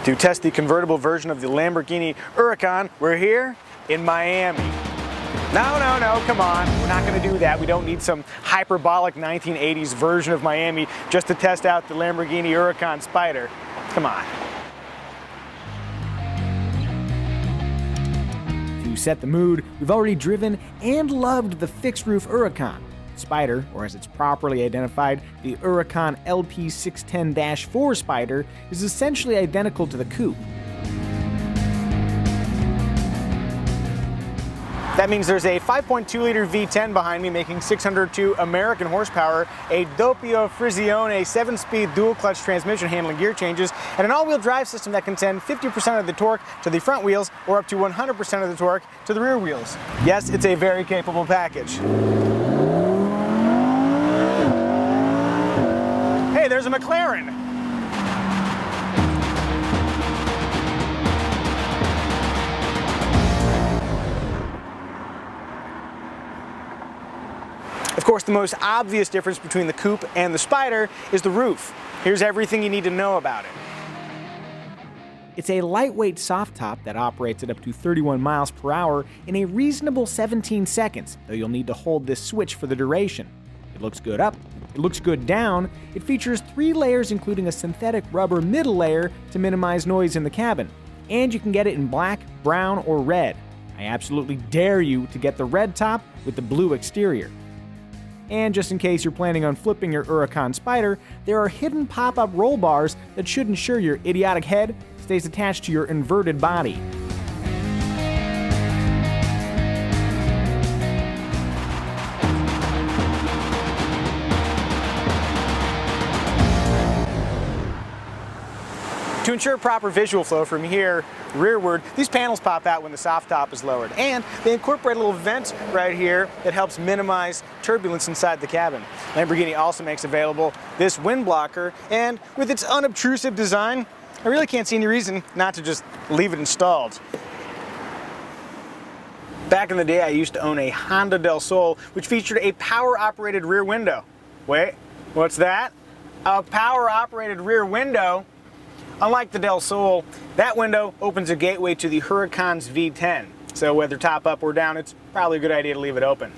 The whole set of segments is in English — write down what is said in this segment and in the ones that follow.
To test the convertible version of the Lamborghini Huracan, we're here in Miami. No, come on. We're not going to do that. We don't need some hyperbolic 1980s version of Miami just to test out the Lamborghini Huracan Spyder. Come on. To set the mood, we've already driven and loved the fixed-roof Huracan. Spyder, or as it's properly identified, the Huracan LP610-4 Spyder, is essentially identical to the coupe. That means there's a 5.2-liter V10 behind me making 602 American horsepower, a Doppio Frizione 7-speed dual-clutch transmission handling gear changes, and an all-wheel drive system that can send 50% of the torque to the front wheels or up to 100% of the torque to the rear wheels. Yes, it's a very capable package. Hey, there's a McLaren. Of course, the most obvious difference between the coupe and the Spyder is the roof. Here's everything you need to know about it. It's a lightweight soft top that operates at up to 31 miles per hour in a reasonable 17 seconds, though you'll need to hold this switch for the duration. It looks good up, it looks good down, it features 3 layers including a synthetic rubber middle layer to minimize noise in the cabin, and you can get it in black, brown, or red. I absolutely dare you to get the red top with the blue exterior. And just in case you're planning on flipping your Huracan Spyder, there are hidden pop-up roll bars that should ensure your idiotic head stays attached to your inverted body. To ensure proper visual flow from here rearward, these panels pop out when the soft top is lowered, and they incorporate a little vent right here that helps minimize turbulence inside the cabin. Lamborghini also makes available this wind blocker, and with its unobtrusive design, I really can't see any reason not to just leave it installed. Back in the day, I used to own a Honda del Sol, which featured a power-operated rear window. Wait, what's that? A power-operated rear window? Unlike the Del Sol, that window opens a gateway to the Huracan's V10. So whether top up or down, it's probably a good idea to leave it open.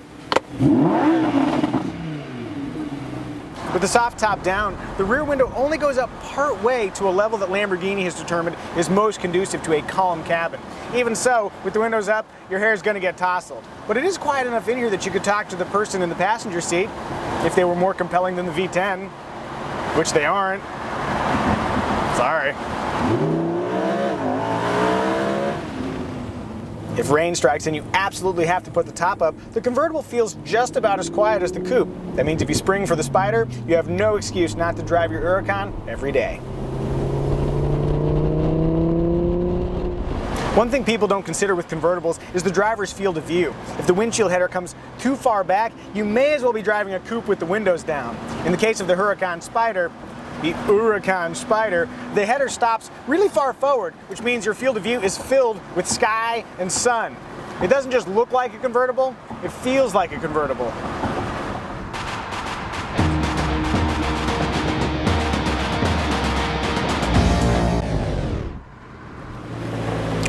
With the soft top down, the rear window only goes up part way to a level that Lamborghini has determined is most conducive to a calm cabin. Even so, with the windows up, your hair is going to get tousled. But it is quiet enough in here that you could talk to the person in the passenger seat if they were more compelling than the V10, which they aren't. Sorry. If rain strikes and you absolutely have to put the top up, the convertible feels just about as quiet as the coupe. That means if you spring for the Spyder, you have no excuse not to drive your Huracan every day. One thing people don't consider with convertibles is the driver's field of view. If the windshield header comes too far back, you may as well be driving a coupe with the windows down. In the case of the Huracan Spyder, the header stops really far forward, which means your field of view is filled with sky and sun. It doesn't just look like a convertible, it feels like a convertible.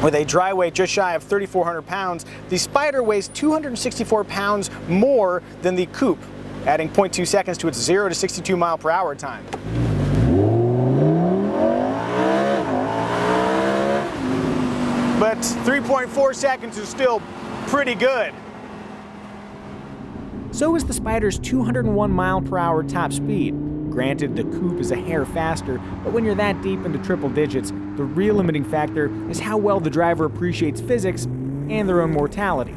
With a dry weight just shy of 3,400 pounds, the Spyder weighs 264 pounds more than the coupe, adding 0.2 seconds to its 0 to 62 mile per hour time. But 3.4 seconds is still pretty good. So is the Spyder's 201 mile per hour top speed. Granted, the coupe is a hair faster, but when you're that deep into triple digits, the real limiting factor is how well the driver appreciates physics and their own mortality.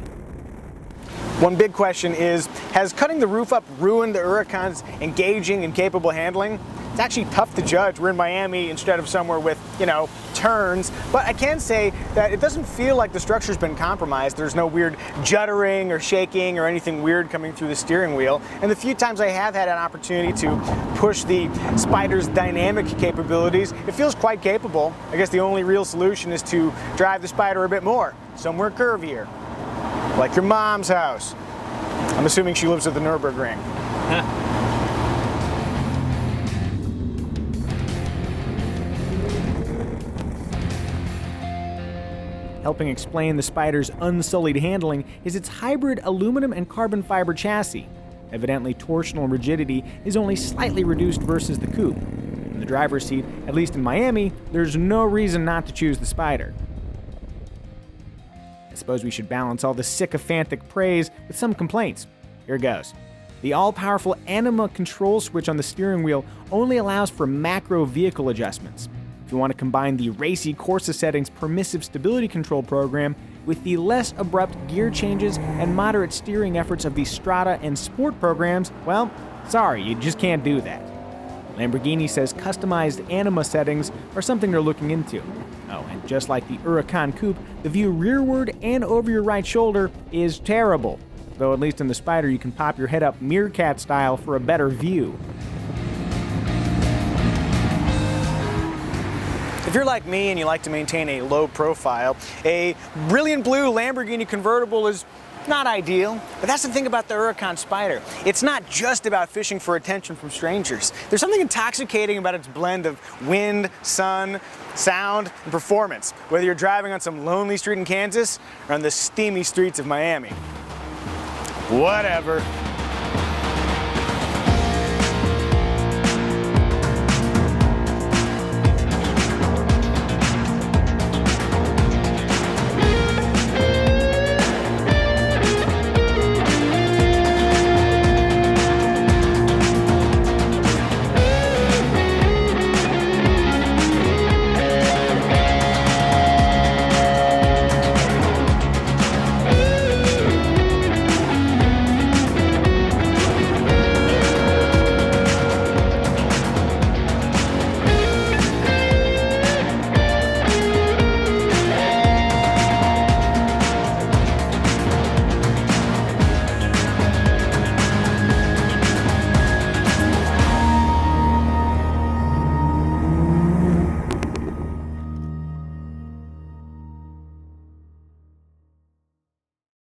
One big question is, has cutting the roof up ruined the Huracan's engaging and capable handling? It's actually tough to judge. We're in Miami instead of somewhere with, turns. But I can say that it doesn't feel like the structure's been compromised. There's no weird juddering or shaking or anything weird coming through the steering wheel. And the few times I have had an opportunity to push the Spyder's dynamic capabilities, it feels quite capable. I guess the only real solution is to drive the Spyder a bit more, somewhere curvier, like your mom's house. I'm assuming she lives at the Nürburgring. Helping explain the Spyder's unsullied handling is its hybrid aluminum and carbon fiber chassis. Evidently, torsional rigidity is only slightly reduced versus the coupe. In the driver's seat, at least in Miami, there's no reason not to choose the Spyder. I suppose we should balance all the sycophantic praise with some complaints. Here goes. The all-powerful Anima control switch on the steering wheel only allows for macro vehicle adjustments. If you want to combine the racy Corsa settings permissive stability control program with the less abrupt gear changes and moderate steering efforts of the Strada and Sport programs, well, sorry, you just can't do that. Lamborghini says customized Anima settings are something they're looking into. Oh, and just like the Huracan Coupe, the view rearward and over your right shoulder is terrible. Though at least in the Spyder you can pop your head up meerkat style for a better view. If you're like me and you like to maintain a low profile, a brilliant blue Lamborghini convertible is not ideal. But that's the thing about the Huracan Spyder. It's not just about fishing for attention from strangers. There's something intoxicating about its blend of wind, sun, sound, and performance, whether you're driving on some lonely street in Kansas or on the steamy streets of Miami. Whatever.